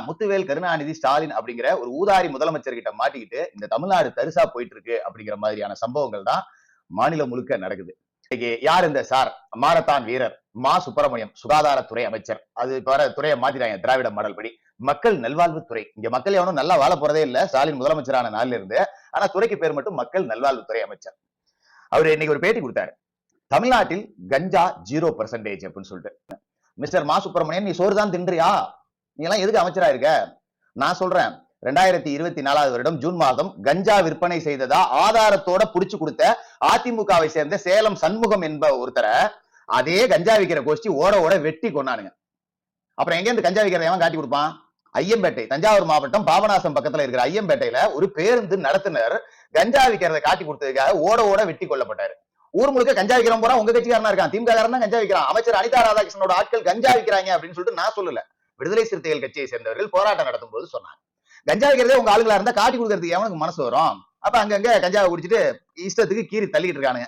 முத்துவேல் கருணாநிதி ஸ்டாலின் அப்படிங்கிற ஒரு ஊதாரி முதலமைச்சர் கிட்ட மாட்டிக்கிட்டு இந்த தமிழ்நாடு தரிசா போயிட்டு இருக்கு அப்படிங்கிற மாதிரியான சம்பவங்கள் தான் மாநிலம் முழுக்க நடக்குது. யார் இந்த சார்? மாரத்தான் வீரர் மா சுப்பிரமணியம், சுகாதாரத்துறை அமைச்சர். அது துறையை மாத்திட்டாங்க திராவிட மாடல் படி. மக்கள் நல்வாழ்வுத்துறை. இங்க மக்கள் எவனும் நல்லா வாழ போறதே இல்ல ஸ்டாலின் முதலமைச்சரான நாள்ல இருந்து. ஆனா துறைக்கு பேர் மட்டும் மக்கள் நல்வாழ்வுத்துறை அமைச்சர். அவரு இன்னைக்கு ஒரு பேட்டி கொடுத்தாரு. தமிழ்நாட்டில் கஞ்சா 0% அப்படின்னு சொல்லிட்டு. மிஸ்டர் மா சுப்பிரமணியன், நீ சோறு தான் தின்றியா? நீ எல்லாம் எதுக்கு அமைச்சரா இருக்க? நான் சொல்றேன், 2024 வருடம் ஜூன் மாதம் கஞ்சா விற்பனை செய்ததா ஆதாரத்தோட புடிச்சு கொடுத்த அதிமுகவை சேர்ந்த சேலம் சண்முகம் என்ப ஒருத்தரை அதே கஞ்சா விற்கிற கோஷ்டி ஓட ஓட வெட்டி கொண்டானுங்க. அப்புறம் எங்க இருந்து கஞ்சா விற்கிறத எவன் காட்டி கொடுப்பான்? ஐயம்பேட்டை, தஞ்சாவூர் மாவட்டம் பாபநாசம் பக்கத்துல இருக்கிற ஐயம்பேட்டையில ஒரு பேருந்து நடத்துனர் கஞ்சா விற்கிறத காட்டி கொடுத்ததுக்காக ஓட ஓட வெட்டி கொல்லப்பட்டாரு. ஊர் முழுக்க கஞ்சா விற்கிறோம் போறா உங்க கட்சிக்காரனா இருக்கான், திமுக காரன் தான் கஞ்சா விற்கிறான். அமைச்சர் அனிதா ராதாகிருஷ்ணனோட ஆட்கள் கஞ்சா விற்கிறாங்க அப்படின்னு சொல்லிட்டு நான் சொல்லல, விடுதலை சிறுத்தைகள் கட்சியை சேர்ந்தவர்கள் போராட்டம் நடத்தும் போது சொன்னாங்க. கஞ்சா விற்கிறதே உங்க ஆளுகளா இருந்தா காட்டி கொடுக்கறதுக்கு எவனுக்கு மனசு வரும்? அப்ப அங்கங்க கஞ்சாவை குடிச்சிட்டு இஷ்டத்துக்கு கீறி தள்ளிட்டு இருக்கானுங்க.